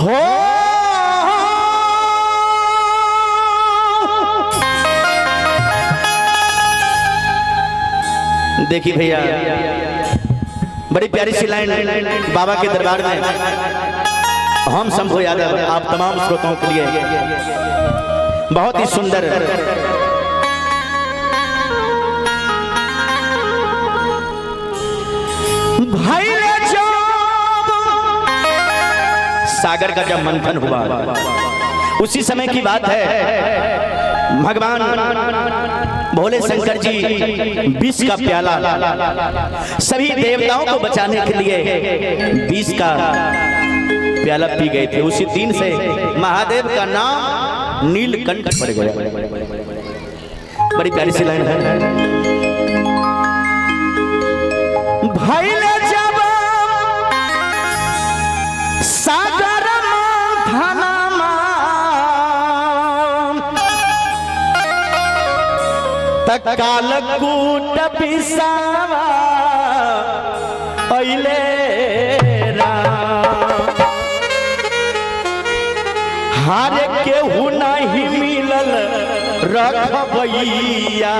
हो देखिए भैया, बड़ी प्यारी सी लाइन बाबा के दरबार में हम शंभू यादव आप तमाम श्रोताओं के लिए बहुत ही सुंदर भाई सागर का जब मंथन हुआ उसी समय की बात है। भगवान भोले शंकर जी विष का प्याला सभी देवताओं को बचाने के लिए विष का प्याला पी गए थे। उसी दिन से महादेव का नाम नीलकंठ पड़ गया। बड़ी प्यारी सी लाइन है। भाई जब सागर कालकूट पिसावा अइले हार केहू नहीं मिलल रखबैया,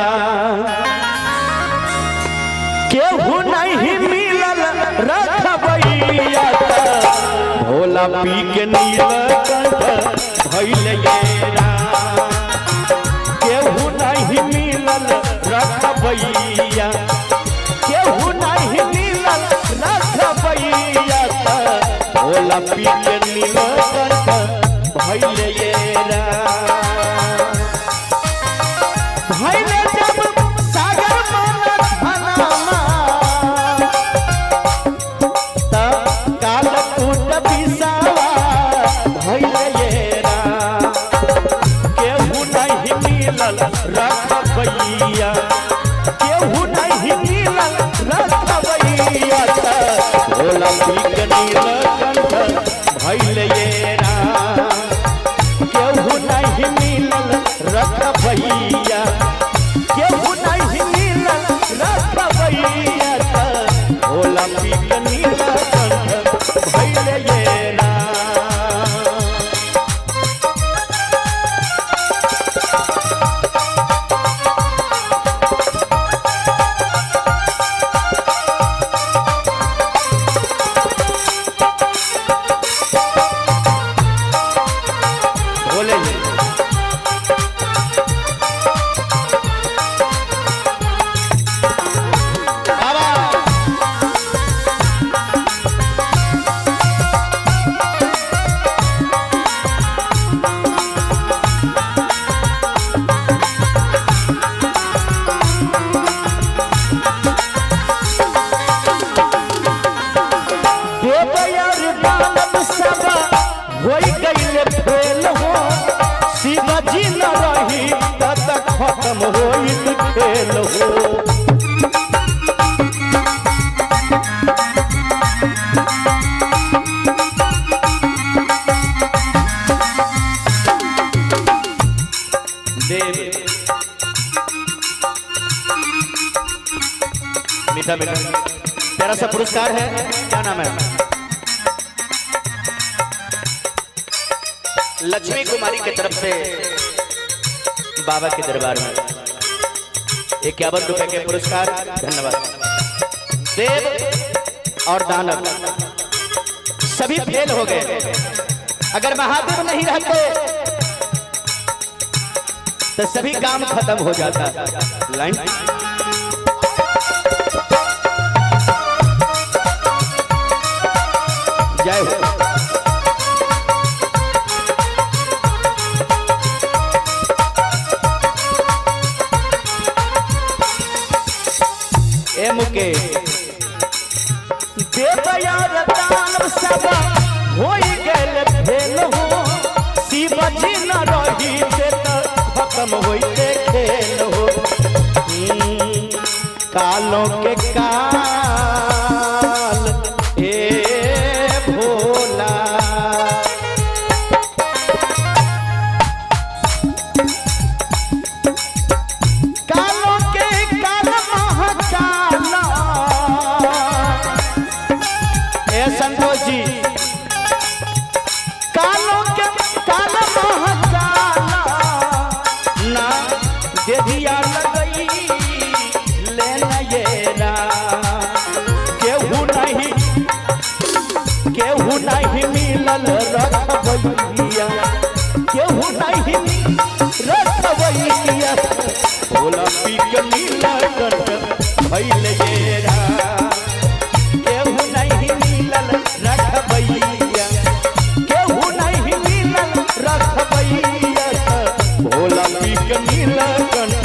केहू नहीं मिलल रखबैया। भोला पी के नीलकंठ भइले केहू नहीं मिलल रखबैया, केहू नहीं मिलल रखबैया। भोला पी के नीलकंठ भइले भइले जब सागर मंथनमा तब कालकूट पिसावा भइले केहू नहीं मिलल रखबैया, केहू नहीं मिलल रखबैया। भोला पी के नीलकंठ भइले केहू नहीं मिलल रखबैया, केहू नहीं मिलल रखबैया। भोला पी के नीलकंठ भइले खत्म होइत खेल हो। देव मीठा मीठा प्यारा सा पुरस्कार है, क्या नाम है? लक्ष्मी कुमारी की तरफ से बाबा के दरबार में 51 रुपए के पुरस्कार। धन्यवाद। देव और दानव सभी फेल हो गए। अगर महादेव नहीं रहते तो सभी काम खत्म हो जाता। लाइन जय हो। मुके देवया दानव सब होई गेल फेल हो। शिव जी न रही ते खत्म होइते खेल हो। कालों के काल ए भोला कालों के काला महाकाला ना देहिया लगई ले नयेरा केहू नहीं मिलल रखबैया केहू नहीं रखबैया भोला पी के मिला कंठ भइल येरा केहू नहीं मिलल रखबैया केहू नहीं मिलल रखबैया भोला पी के मिला कंठ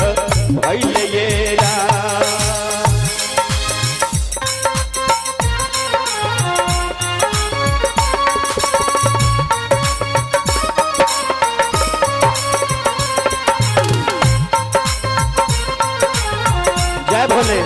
भइल येरा जय भोले।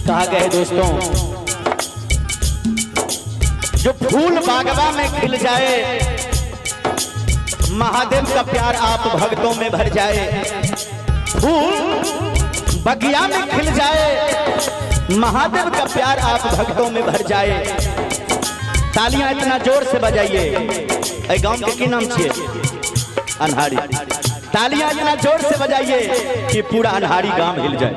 कहा गए दोस्तों, जो फूल बागवा में खिल जाए, महादेव का प्यार आप भक्तों में भर जाए। फूल बगिया में खिल जाए, महादेव का प्यार आप भक्तों में भर जाए। तालियां इतना जोर से बजाइए। गांव के की नाम छे? अनहारी। तालियां इतना जोर से बजाइए कि पूरा अनहारी गांव हिल जाए।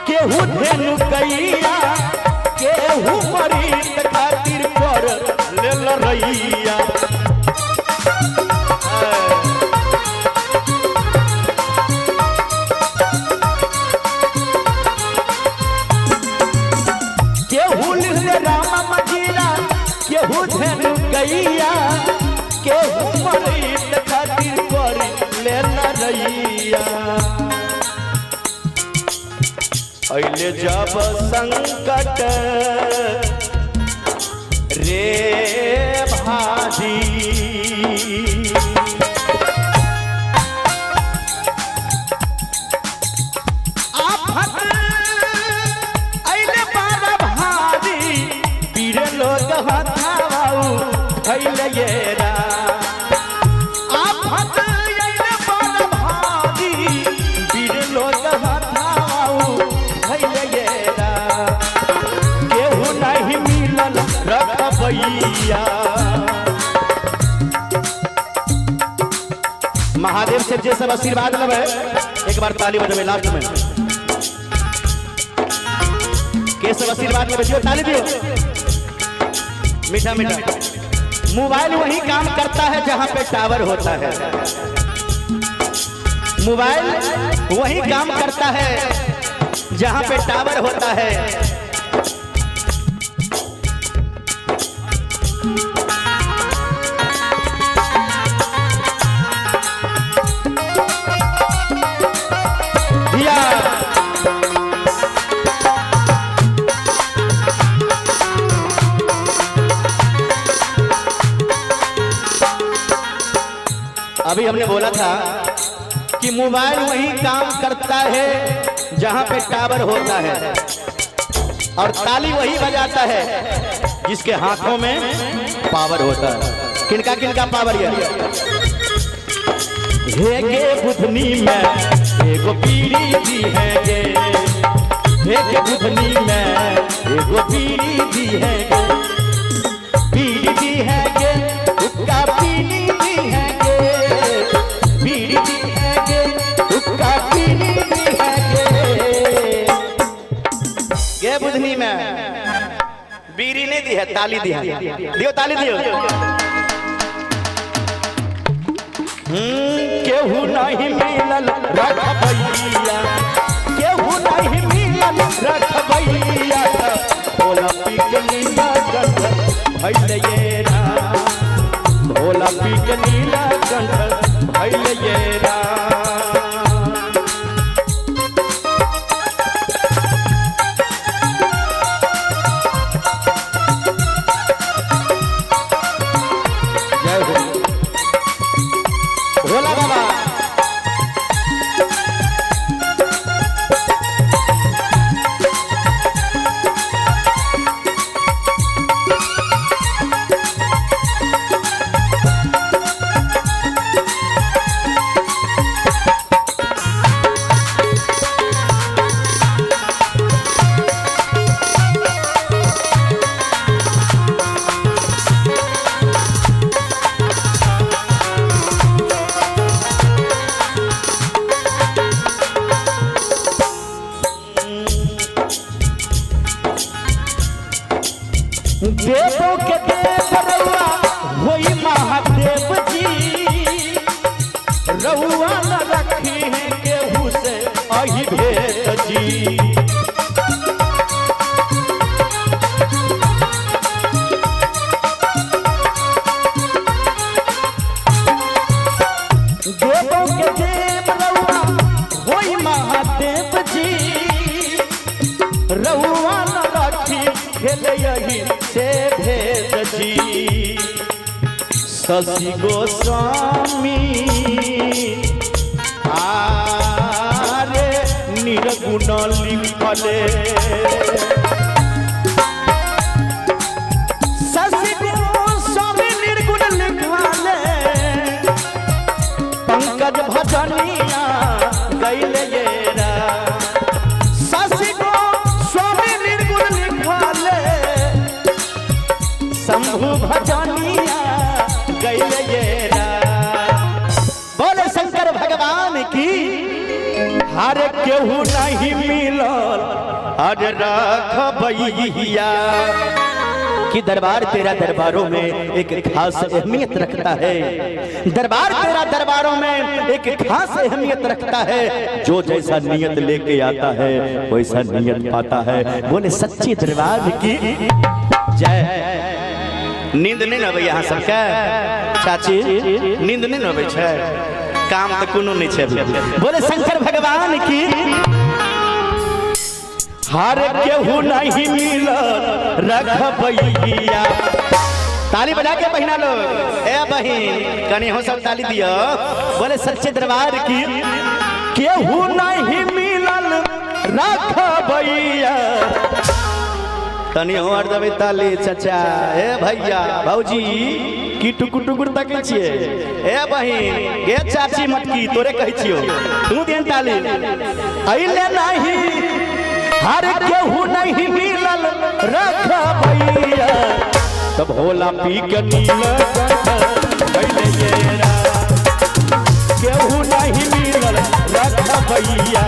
केहू धेनु कैया केहू मरीत खातिर पर ले लरैया केहू ले राम मजीरा केहू धेनु कैया केहू मरीत खातिर पर ले लरैया अइले जब संकट रे भाजी आफत अइले बारा भारी पीर लोग हथाऊ भइले येरा आफत अइले बारा भारी पीर लोग केहू नहीं मिलल रखबैया। महादेव से जे सब आशीर्वाद लेवे एक बार ताली बजावे लास्ट में। के सब आशीर्वाद लेवे दियो ताली दियो। मीठा मीठा। मोबाइल वही काम करता है जहां पे टावर होता है। मोबाइल वही काम करता है जहां पे टावर होता है। अभी हमने बोला था कि मोबाइल वही काम करता है जहां पे टावर होता है और ताली वही बजाता है जिसके हाथों में पावर होता है। किनका किनका पावर है? हे गे बुधनी में एगो पीड़ी दी है गे, हे गे बुधनी में एगो पीड़ी दी है गे, पीड़ी दी है गे उसका पीड़ी दी है गे, पीड़ी दी है गे उसका पीड़ी दी है गे। गे बुधनी में बीड़ी नहीं दी है, ताली दी है। दियो ताली दियो। केहू नहीं मिलल रखबैया, केहू नहीं मिलल रखबैया, बोला पिघली देवों के देव रउआ होई महादेव जी, रउआ न रखी केहू से अहि भेद जी। देवों के देव रउआ होई महादेव जी, रउआ न रखी खेल यही से भेद जी। शशि गोस्वामी आरे निर्गुण लिखले, शशि गोस्वामी निर्गुण लिखले, पंकज भजनिया गैले येरा। शशि गोस्वामी निर्गुण लिखले, शंभु भजनिया गैले येरा। बोले शंकर भगवान की। हर केहू नहीं मिलल अरे रखबैया कि दरबार तेरा दरबारों में एक खास अहमियत रखता है। दरबार तेरा दरबारों में एक खास अहमियत रखता है। जो जैसा नियत लेके आता है वैसा नियत पाता है। बोले सच्ची दरबार की जय। नींद नहीं अबै यहाँ सबके चाची, नींद नहीं अबै छै, काम तो कोनो नहीं छै। बोले शंकर भगवान की। हर केहू नहीं मिलल रखबैया। ताली बजा के बहिना लोग, ए बहिन कनी हो सब ताली दियो। बोले सच्चे दरबार की। केहू नहीं मिलल रखबैया। तनी और दबे ताली चाचा, ए भैया भौजी की टुकुर टुकुर तकै छियै। ए बहिन गे चाची मटकी तोरे कहै छियो, तू देन ताली। अइले नहीं हर केहू नहीं मिलल रखबैया। तब भोला पी के नील येरा। केहू नहीं मिलल रखबैया,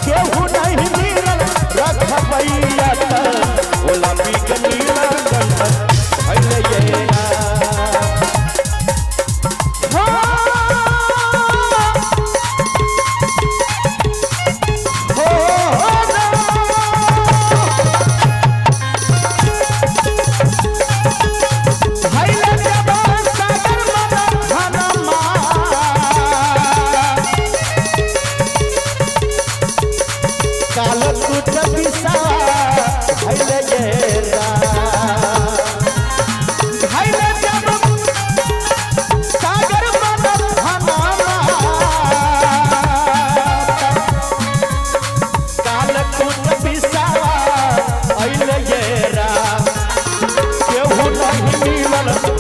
केहू नहीं मिलल रखबैया। भोला पी के नील येरा।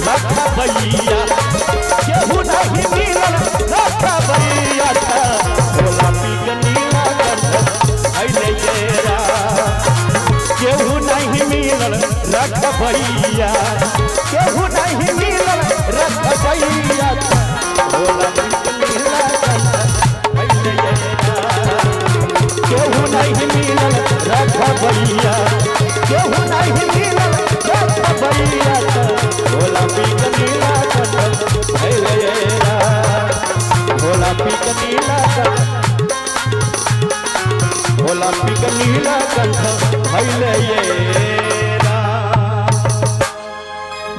रखबैया केहू नहीं मिलल रखबैया। भोला पी के नीला अइले येरा। केहू नहीं मिलल रखबैया, केहू नहीं मिलल रखबैया। भोला पी के नीला अइले येरा। केहू नहीं मिलल रखबैया, केहू नहीं मिलल रखबैया। भोला पी के नीला अइले येरा। भोला पी के नीला, भोला पी के नीला अइले येरा।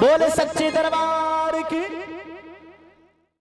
बोले सच्चे दरबार की।